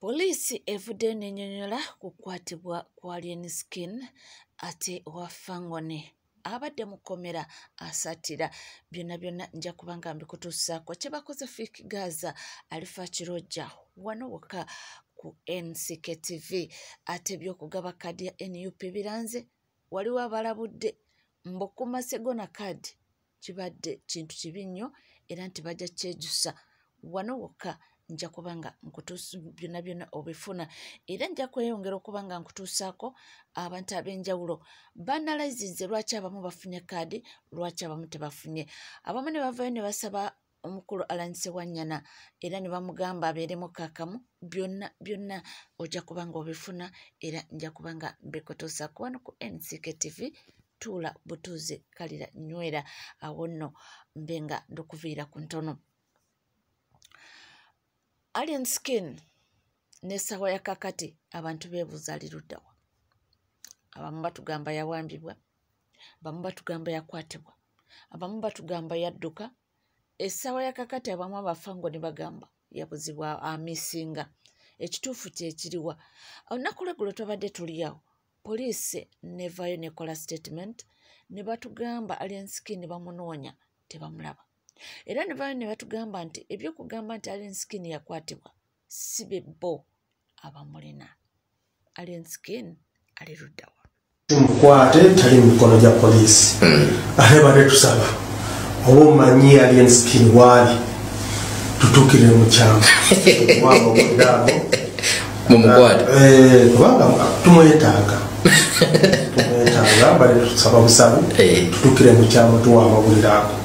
Poliisi evudde n'ennyonnyola ku kukwatibwa kwa Alien Skin ate owa Fangone abadde mu kkomera asatira. Byonna nja kuba nga mbikutuusaako kye bakoze Fick Gaza Alifa Kirojja wano wokka ku NCK-TV. Ate eby'okugaba kkaadi ya NUP biranze, waliwo abalabudde mbukuma Segona kkaadi kibadde kintu kibi nnyo era nti bajja kyejusa wano wokka. Nja kuba nga nkutuusa byonna obifuna era nja kweyongera okuba nga nkutuusaako abantu ab'enjawulo banalayizinze lwaki abamu bafunye kaadi lwaki abamu tebafunye. Abamu ne bavayo ne basaba omukulu Allan Ssewanyana era ne bamugamba abeeremu kaakamu. Byonna ojja kuba nga obifuna era nja kuba nga mbikutuusaako wano ku NCK-TV. Tuula butuuze kalira nywera awo nno mbe nga ndukuviira ku ntono. Alien Skin n'essawa ya kakati abantu beebuuza ali ludda wa? Abamu batugamba yawambibwa, abamu batugamba yakwatibwa, abamu batugamba yadduka. Essaawa ya kakati abamu abafango ne bagamba yabuzibwa amisinga. Ekituufu kyekiriwa? Olunaku lweggulo twabadde tuli awo, poliisi nevaayo nekola statement ne batugamba Alien Skin bamunoonya tebamulaba. Era ne baayo ne batugamba nti ebyokugamba nti Alien Skin yakwatibwa si bebbo abamulina. Alien Skin ali ludda wa? Tumukwate tali mu mikono gya poliisi. Ate badde tusaba oba omanyi Alien Skin waali tutuukire mu kyama waba obudaabo mumukwate kubanga tumwetaaga badde tusaba busabu tutuukire mu kyama tuwa amawulire ago.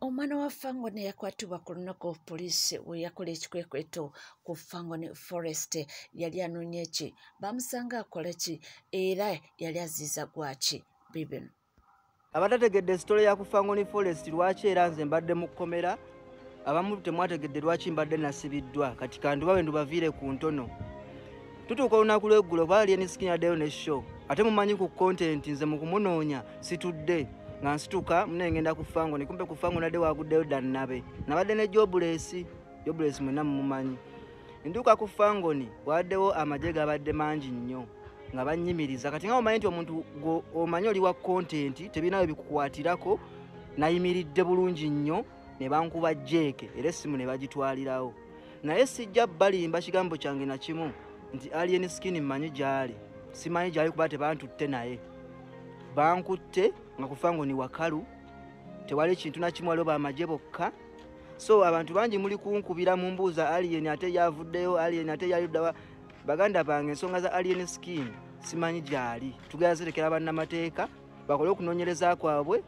Omwana wa Fangone yakwatibwa ku lunaku poliisi we yakola ekikwekweto ku Fangone Forest. Yali anoonya ki? Bamusanga akola ki? Era yali aziiza gwaki? Bibino abatategedde sitole ya ku Fangone Forest lwaki era nze mbadde mu kkomera. Abamu temwategedde lwaki mbadde nasibiddwa. Kati kandubawe ndubaviire ku ntono. Tutuuka olunaku lw'eggulo ba Alien Skin addeyo ne show. Ate mumanyi ku content nze mu kumunoonya situdde nga nsituka munengenda ku Fangone. Kumbe ku Fangone adde waguddeyo dannabe. Nabadde ne Jobless mwenna mumumanyi. Nduka ku Fangone waddewo amagye gabadde mangi nnyo nga bannyimiriza. Kati nga omanyi nti omuntu omanyi oli wa content tebinawe bikukwatirako, nayimiridde bulungi nnyo ne bankuba jeeke era essimu ne bagitwalirawo. Naye sijja balimba kigambo kyange na kimu nti Alien Skin mmanyi gyali. Simanyi gyali kuba tebantutte naye. Bankutte nga ku Fangone wakalu, tewali kintu na kimu waliwo bamagye bokka. So abantu bangi muli kunkubira mu mbuuza Alien ate yavuddeyo, Alien ate yaluddawa. Baganda bange ensonga za Alien Skin simanyi gyali. Tugenda zirekera bannamateeka bakole okunoonyereza kwabwe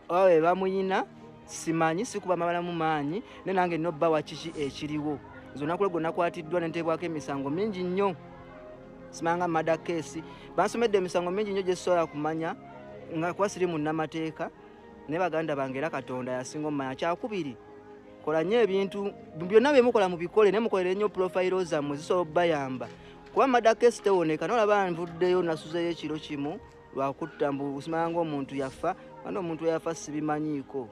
awe bamuyina. Simanyi sikuba mabala mu maanyi ne nange nobbawa kiki ekiriwo. Zonna kule nakwatiddwa nentebwako emisango mingi nnyo. Simanga mada case bansomedde emisango mingi nnyo gye sisobola kumanya nga kuba siri munnamateeka. Ne baganda bange era Katonda yasinga omumanya. Kyakubiri kola nnyo ebintu byonna bye mukola mubikole ne mukolere nnyo profile zammwe zisobola obbayamba. Kuba mada case tewoneka nolaba nvuddeyo nasuzeyo ekiro kimu lwakutta mbu simanga omuntu yafa. Ano omuntu yafa sibimanyiiko.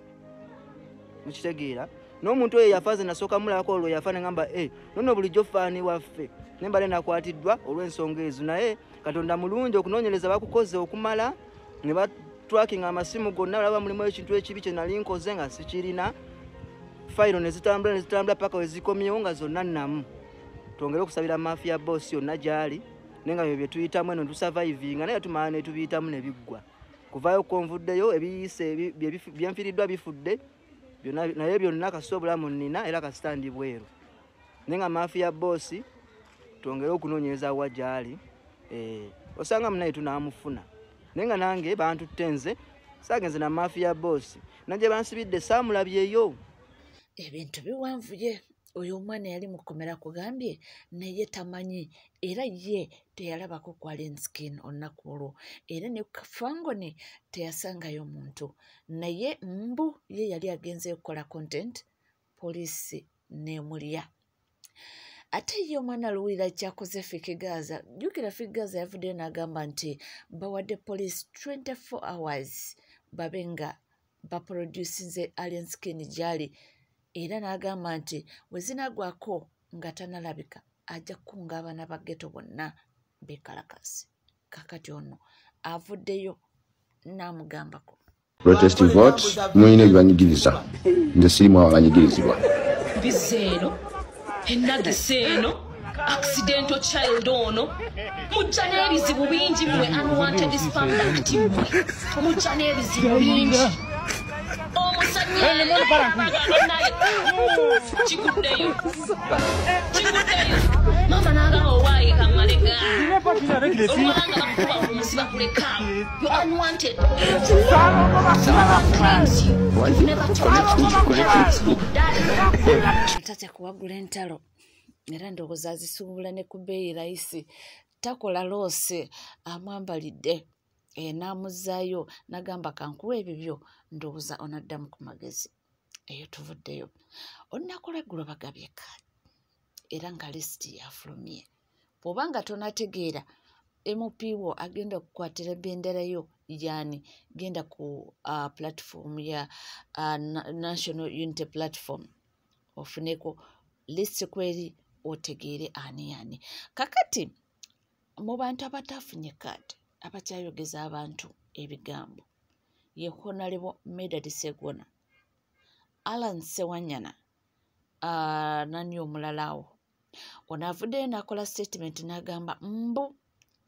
Mukitegeera n'omuntu oyo yafa ze nasooka mulabako olwo yafa ne ngamba nono bulijjo faani waffe nembale nakwatiddwa olw'ensonga ezo. Naye Katonda mulungi okunoonyereza bakukoze okumala ne batwakinga amasimu gonna olaba mulimu ekintu ekibi kye nali nkoze nga sikirina. Fayiro ne zitambula paka we zikomyewo nga zonna nnamu. Twongere okusabira mafia boss yonna gyali naye nga bye tuyitamu eno tusurvivinga naye tumala ne tubiyitamu ne biggwa. Kuvaayo konvuddeyo ebiyise byenfiriddwa bifudde naye byonna kasita obulamu nnina era kasitandi bweru. Naye nga mafia boss twongere okunoonyereza wa gyali. Osanga munaye tunaamufuna naye nga nange bantutte nze saagenze na mafia boss najje bansibidde saamulabyeyo. Ebintu biwanvuye. Oyo omwana yali mu kkomera kugambye naye tamanyi era ye teyalabako ku Alien Skin olunaku olwo era ne Fangone teyasangayo muntu naye mbu ye yali agenze okukola content poliisi nemulya. Ate ye omwana luwira kyakoze Fick Gaza. Jjukira Fick Gaza yavuddeyo n'agamba nti bawadde poliisi 24 hours babe nga baproducinze Alien Skin gyali era n'agamba nti bwe zinagwako nga tanalabika ajja kukunga abaana ba ghetto bonna bekalakasi. Kakati ono avuddeyo n'amugambako. Protest vote mwine banyigiriza nze sirimu abanyigirizibwa biseeno ennagiseeno accidental child ono mujja n'ebizibu bingi mwe unwanted spam duct mwe mujja n'ebizibu bingi omusajja kiguddeyo mama n'agamba owaayi kamalega olwanga bakuba omusiba kuleka you unwanted tate kuwagula entalo era ndowooza azisuubula ne ku bbeeyi layisi takola loose amwambalidde n'amuzaayo n'agamba kankuwa ebibyo ndowooza onaddamu ku magezi eyo tuvuddeyo olunaku lweggulo bagabye kaadi era nga lisiti yafulumye bw'obanga tonategeera MP wo agenda okukwatira bendera yo yani genda ku platform ya National Unity Platform ofuneko list kweri otegeere ani kakati mu bantu abatafunye kaadi abakyayogeza abantu ebigambo ye Honorable Medard Segona, Alan Sewanyana nani omulalawo ono avuddeyo n'akola statement n'agamba mbu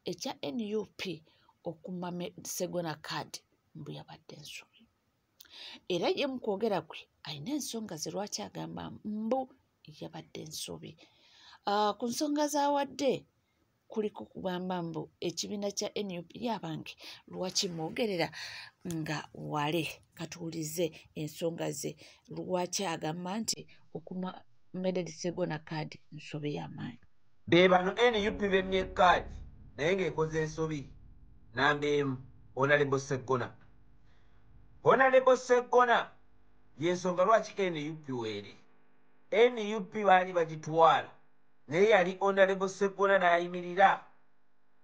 ekya NUP okuma Segona kaadi mbu yabadde ensobi era ye mu kwogera kwe alina ensonga ze lwaki agamba mbu yabadde ensobi ku nsonga z'awadde kuliko kugamba mbu ekibiina kya NUP yabange lwaki mwogerera nga wale katuulize ensonga ze lwaki agamba nti okuma Medard Segona kaadi nsobi y'amaanyi be bano NUP bemye kaadi naye ng'ekoze ensobi nambeemu Honorable Segona. Honorable Segona yensonga lwaki NUP weere NUP baali bagitwala naye yali Honorable Segona n'ayimirira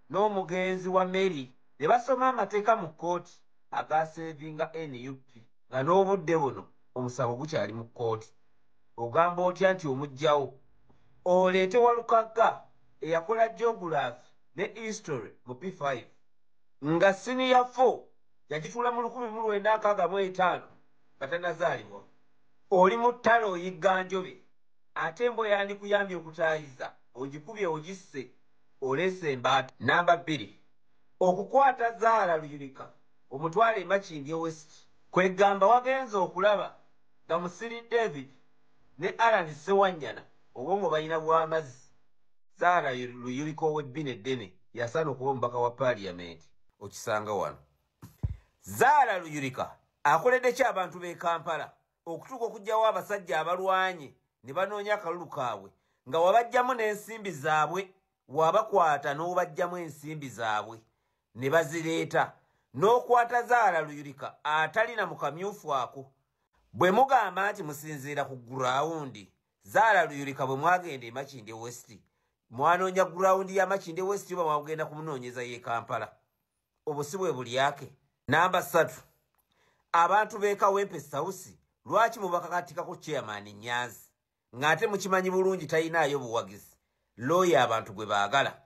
n'omugenzi wa Mary ne basoma amateeka mu kkooti agaseevinga NUP nga n'obudde buno omusango gukyali mu kkooti. Ogamba otya nti omugjawo oleete Walukagga eyakola geography ne history mu P5 nga senior 4 yagituula mu 1965 batanazaalibwa oli mu ttale oyigga njobe ate embo yandikuyambye okutaayiza ogikubye ogisse oleese embaata. Namba 2 okukwata Zaala Luyirika omutwale Makindye West kwegamba wagenza okulaba nga Musiri David ne Alan Sewanyana obwongo balina bw'amazzi. Zaala Luyirika ow'ebbina eddene yasaana okuba omubaka wa paaliyamenti okisanga wano. Zaala Luyirika akoledde ki abantu b'e Kampala okutuuka okugyawo abasajja abalwanye ne banoonya akalulu kaabwe nga wabajjamu n'ensimbi zaabwe wabakwata n'obajjamu ensimbi zaabwe ne bazireeta n'okwata Zaala Luyirika atalina mu kamyufu ako. Bwe mugamba nti musinziira ku gurawundi Zaala Luyirika bwe mwagenda e Makindye West mwanoonya gurawundi ya Makindye West oba mwagenda kumunoonyeza ye Kampala obusi bwe bulyake. Namba 3 abantu b'e Kawempe South lwaki mubakakatikako chairman Nyanzi ng'ate mukimanyi bulungi tayinaayo buwagizi looya abantu gwe baagala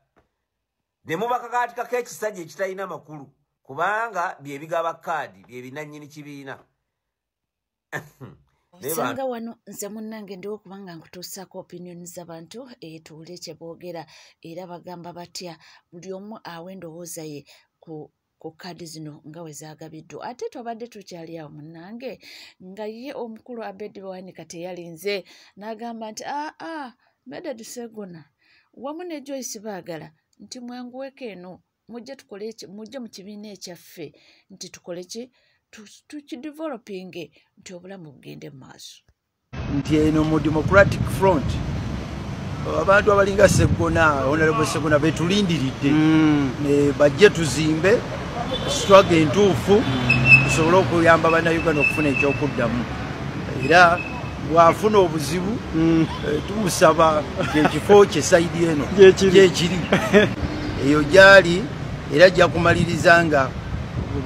ne mubakakatikako ekisajja ekitalina makulu kubanga byebigaba kaadi byebinannyini kibiina. Sanga wano nze munnange ndiwo kubanga nkutuusaako opinioni z'abantu tuwulire kye boogera era bagamba batya buli omu awe endowooza ye ku kaadi zino nga we zaagabiddwa. Ate twabadde tukyali awo munnange nga ye omukulu Abedi Bwanika teyalinze n'agamba nti Medard Segona wamu ne Joyce baagala nti mwanguweko eno mujje mu kibiina ekyaffe nti tukole ki tukidevelopinge nti obulamu bugende mu maaso. Nti eno mu Democratic Front abantu abalinga Segona Honorable Segona betulindiridde ne bajje tuzimbe struggle entuufu tusobole okuyamba bannayuganda okufuna ekyokuddamu era bw'afuna obuzibu tumusaba ekifo kye sayidi eno gyekiri eyo gyali era ajja kumaliriza nga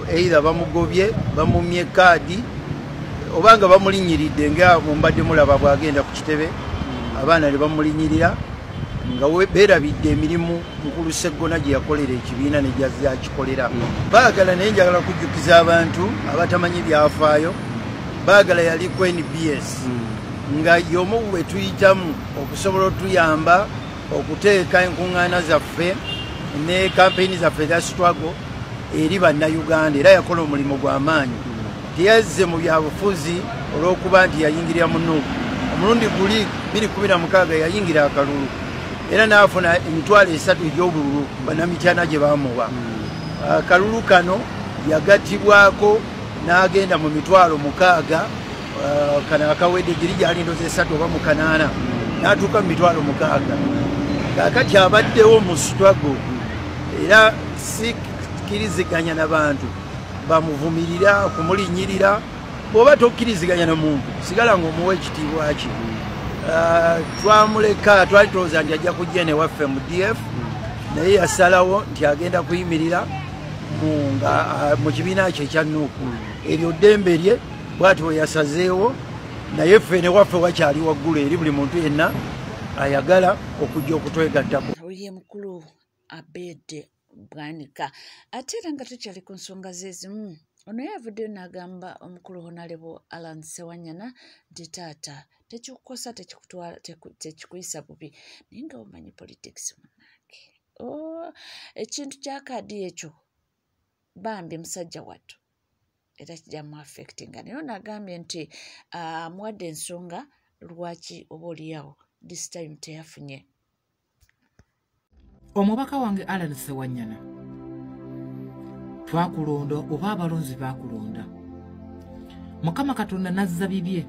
either bamugobye bamumye kaadi obanga bamulinyiridde nga mumbadde mulaba bwagenda ku kitebe abaana ne bamulinyirira nga beerabidde emirimu Nkulu Sseggona gye yakolera ekibiina ne gyakikolera. Baagala naye njagala kujjukiza abantu abatamanyi byafaayo, baagala yali ku NBS nga y'omu bwe tuyitamu okusobola otuyamba okuteeka enkuŋŋaana zaffe ne kampeyini zaffe eza struggle eri bannayuganda, era yakola omulimu gw'amaanyi. Teyazze mu byabufuzi olw'okuba nti yayingirira mu Nuupu. Omulundi guli 2016 yayingira akalulu era n'afuna emitwalo 3 egy'obululu bannamityana gye bamuwa. Akalulu kano yagattibwako n'agenda mu mitwalo 6 kana akawedde giri gyali ndoze 3 oba mu 8 n'atuuka mu mitwalo 6. Kaakati abaddewo mu struggle era sikkiriziganya n'abantu bamuvumirira kumulinyirira. Bw'oba tokkiriziganya na muntu sigala ng'omuwa ekitiibwa ki. Twamuleka twali tulowooza nti ajja kujja ne waffe mu DF naye yasalawo nti agenda kuyimirira mu kibiina kye ekya Nuupu. Eryo ddembe lye bw'ati bwe yasazeewo, naye ffe ne waffe wakyali waggulu eri buli muntu yenna ayagala okujja okutwegattako. Ye mukulu Abedde Bwanika. Ate era nga tukyali ku nsonga z'ezimu, ono yavuddeyo n'agamba omukulu Honorable Alan Ssewanyana nti taata tekikukosa tekikuyisa bubi naye nga omanyi politics munnange. Ekintu kya kaadi ekyo bambi musajja wattu era kijjamu affectinga. Naye ono agambye nti amuwadde ensonga lwaki oba oliyawo this time teyafunye. Omubaka wange Alan Ssewanyana twakulonda oba abalonzi bakulonda. Mukama Katonda nazza bibye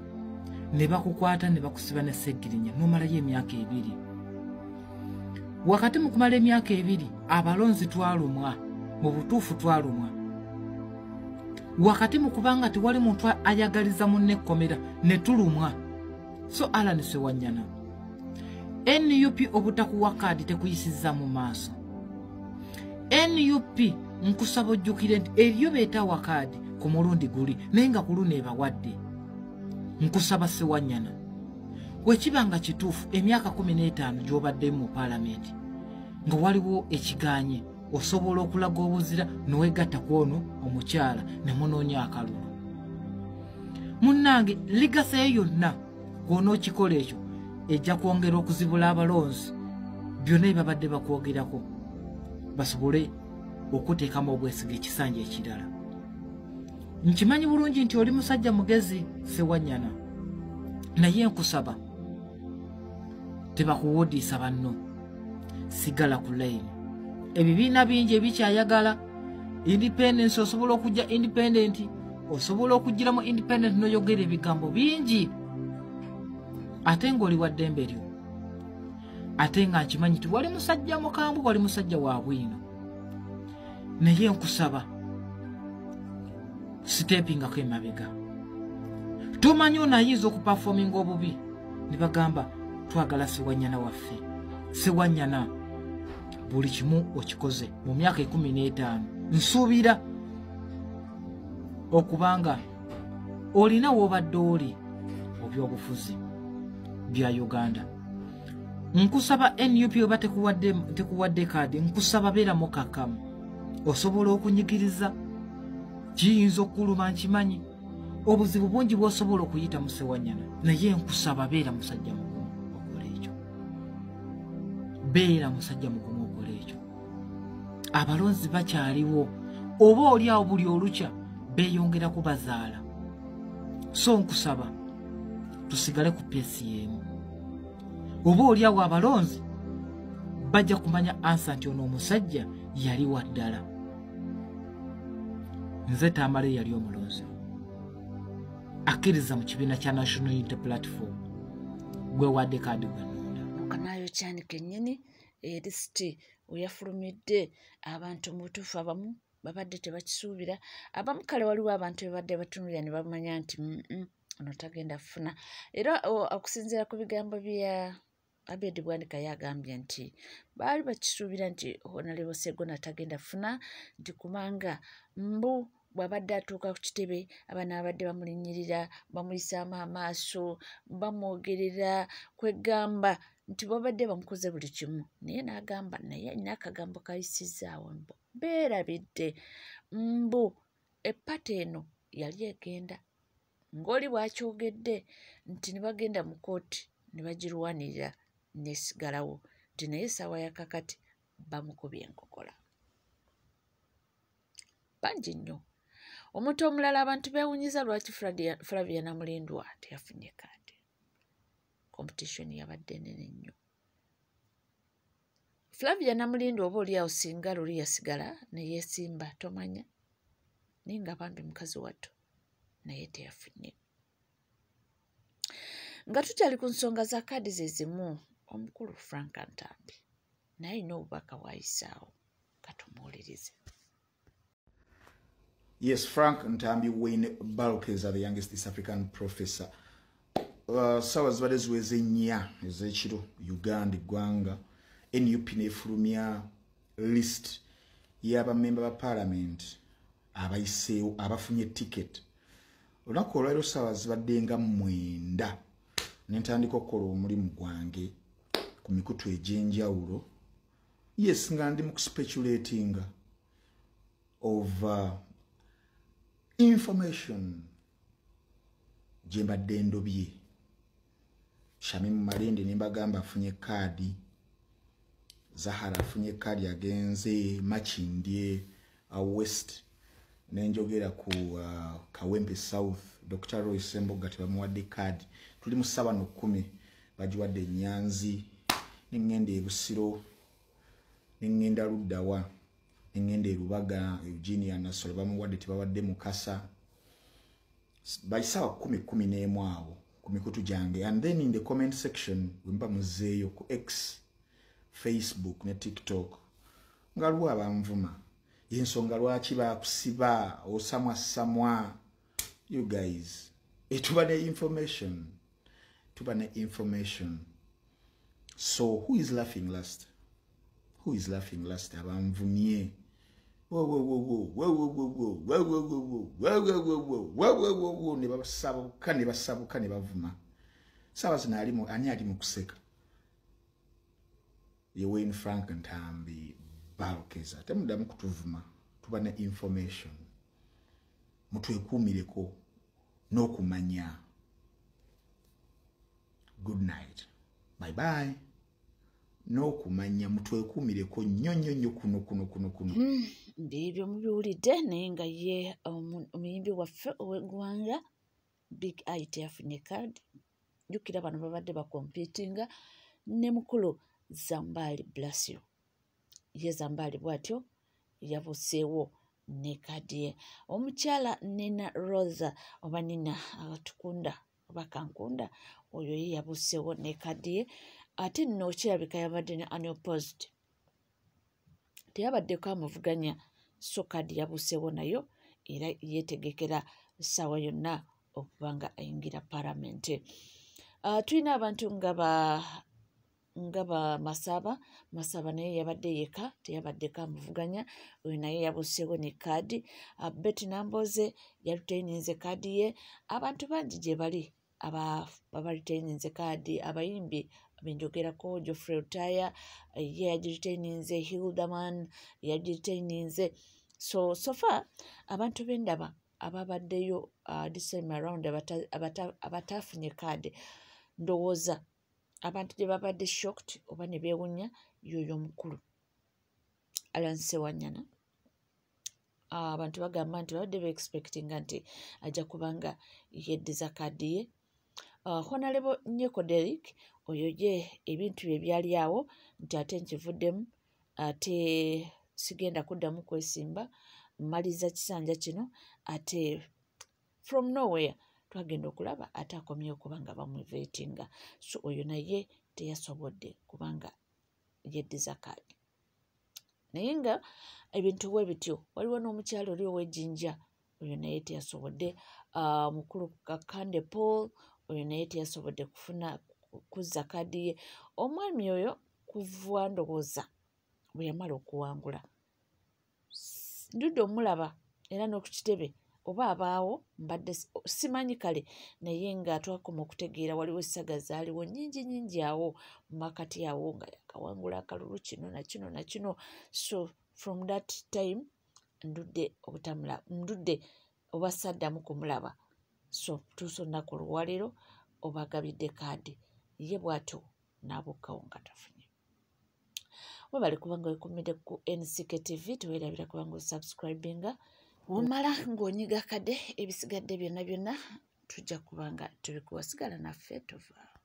ne bakukwata ne bakusiba ne Sseggirinya n'omalayo emyaka 2. Wakati mu kumala emyaka 2 abalonzi twalumwa, mu butuufu twalumwa. Wakati mu kubanga tewali muntu ayagaliza munne ekkomera ne tulumwa. So Alan Ssewanyana, NUP obutakuwa kaadi tekuyisizza mu maaso. NUP nkusaba ojjukire nti eriyo beetawa kaadi ku mulundi guli naye nga ku luno ebawadde. Nkusaba Ssewanyana, wekiba nga kituufu emyaka 15 gy'obaddemu mu paalamenti nga waliwo ekiganye, osobola okulaga obuzira n'owegatta ku ono omukyala ne munoonya akalulu. Munnange ligasa yonna gw'onookikola ekyo ejja kwongera okuzibula abalonzi byonna babadde bakwogerako basobole okuteekamu obwesige ekisanja ekirala. Nkimanyi bulungi nti oli musajja mugezi Ssewanyana, naye nkusaba tebakuwodiisa banno, sigala ku layini. Ebibiina bingi ebikyayagala independence, osobola okujja independent, osobola okugiramu independent n'oyogera ebigambo bingi ate ng'oli wa ddembe lyo. Ate nga nkimanyi nti wali musajja mukambwe, wali musajja wa bwino, naye nkusaba sitepingako emabega. Tumanyi onayinza okupafominga obubi ne bagamba twagala Ssewanyana waffe. Ssewanyana buli kimu okikoze mu myaka 15. Nsuubira okubanga olina w'obadde oli mu byobufuzi bya Uganda. Nkusaba NUP oba tekuwadde kaadi, nkusaba beera mukakamu, osobola okunyigiriza. Kiyinza okuluma nkimanyi, obuzibu bungi bw'osobola okuyita mu Ssewanyana, naye nkusaba beera musajja mugumu okola ekyo. Beera musajja mugumu okola ekyo. Abalonzi bakyaliwo, oba oli awo buli olukya beeyongera kubazaala. So nkusaba tusigale ku peesi y'emu. Oba oli awo abalonzi bajja kumanya ansa nti ono omusajja yali wa ddala. Nze Tamale yali omulonzi akkiriza mu kibiina kya National Unity Platform gwe wadde kaadi gwenunda. Okanayo kyani kennyini erisiti oyafulumidde abantu mu butuufu abamu babadde tebakisuubira. Abamu kale waliwo abantu bebadde batunulira ne bamanya nti ono tagenda kufuna. Era okusinziira ku bigambo bya Abedde Bwanika yagambye nti baali bakisuubira nti Honorable Sseggona tagenda kufuna, nti kubanga mbu bw'abadde atuuka ku kitebe abaana abadde bamulinnyirira bamuyisaamu amaaso bamwogerera kwegamba nti babadde bamukoze buli kimu naye n'agamba naye alina akagambo kayisizaawo mbu beerabidde mbu epata eno yali egenda ng'oli bw'akyogedde nti ne bagenda mu kooti ne bagirwanirira nesigalawo nti naye essaawa ya kakati bamukubye enkokola bangi nnyo. Omuntu omulala abantu beewunyiza lwaki Flavia Namulindwa teyafunye kaadi. Competition yabadde nene nnyo. Flavia Namulindwa oba oliawo singa luli yasigala ne yeesimba tomanya naye nga bambi mukazi wattu naye teyafunye. Nga tukyali ku nsonga za kaadi ze zimu omukulu Frank Ntambi naye alina obubaka bw'ayisaawo katumuwulirize. Yes, Frank Ntambi Wayne Balokeza, the youngest East African professor. Sawa zibadde ziweze nnya ez'ekiro Uganda eggwanga NUP n'efulumya list y'abamemba ba parliament abayiseewo abafunye ticket. Olunaku olwaliro sawa zibadde nga 9 nentandika okukola omulimu gwange ku mikutu egy'enjawulo. Yes, nga ndi mu kuspeculating of information gye mbadde ndobye. Shamimu Malende nembagamba afunye kaadi, Zahara afunye kaadi agenze Makindye West, nenjogera ku Kawempe South Dr. Roy Semboga tebamuwadde kaadi. Tuli mu 7:10 bagiwadde Nyanzi, nengenda e Busiro, nengenda Luddawa, nengenda e Lubaga, Eugenia Nasolo bamuwadde tebawadde Mukasa. Bayisawa 10 awo ku mikutu gyange. And then in the comment section wemba muzeeyo ku X, Facebook ne TikTok nga lwa banvuma yensonga lwaki bakusiba osamwa. You guys, tuba ne information. So who is laughing last? Abanvumye ne basabuka ne bavuma. Sawa zina ani ali mu kuseka? Ye Wayne Frank Ntambi Balokeza. Temudamu kutuvuma. Tuba ne information. Mutwekuumireko n'okumanya. Good night. Bye bye. N'okumanya mutwekuumireko nnyo kuno. Bibyo mubiwulidde naye nga ye omuyimbi waffe ow'eggwanga Big IT yafunye kaadi. Jjukira bano babadde bakompitinga ne mukulu Zambali Blasio. Ye Zambali bw'atyo yabuseewo ne kaadi ye. Omukyala Nina Rosa oba Nina Tukunda oba Kankunda oyo ye yabuseewo ne kaadi ye. Ate nno kirabika yabadde ne unopposed. Teyabaddeko amuvuganya so kaadi yabuseewo nayo era yeetegekera ssaawa yonna okuba nga ayingira palamenti. Tulina abantu nga ba Masaba naye yabadde yeka teyabaddeko amuvuganya oyo naye yabuseewo ne kaadi. Betty Namboze yalutaininze kaadi ye. Abantu bangi gye bali abalutaininze kaadi, abayimbi benjogerako Geoffrey Rutaya ye yagirutaininze, Hildaman yagirutaininze. So far abantu b'endaba ababaddeyo this time around abatafunye kaadi ndowooza abantu gye babadde shocked oba ne beewunya yoyo omukulu Alan Sewanyana. Abantu bagamba nti babadde be-expectinga nti ajja kubanga yeddiza kaadi ye. Honorable Nyeko Derrick oyo ye ebintu bye byali awo nti ate nkivuddemu ate sigenda kuddamu kwesimba mmaliza kisanja kino ate from nowhere twagenda okulaba ate akomye okuba nga bamuvetinga. So oyo naye teyasobodde kubanga yeddiza kaadi. Naye nga ebintu bwe bityo waliwo n'omukyalo oli ow'Ejjinja oyo naye teyasobodde. Mukulu Kakande Paul oyo naye teyasobodde kuzza kaadi ye. Omwami oyo kuva ndowooza bwe yamala okuwangula ndudde omulaba era n'okukitebe oba abaawo mbadde simanyi kale naye nga twakoma okutegeera waliwo essaga zaaliwo nnyingi awo mu makati awo nga yakawangula akalulu kino nakino so from that time ndudde oba saddamu kumulaba so tuusa olunaku olwaleero obagabidde kaadi ye bw'atyo n'abukkawo nga tafunye. Webale kubanga wekumidde ku NCK TV teweerabira kubanga osubscribinga womala ng'onyiga kade ebisigadde byonna tujja kubanga tubikuwa sigala naffe tova.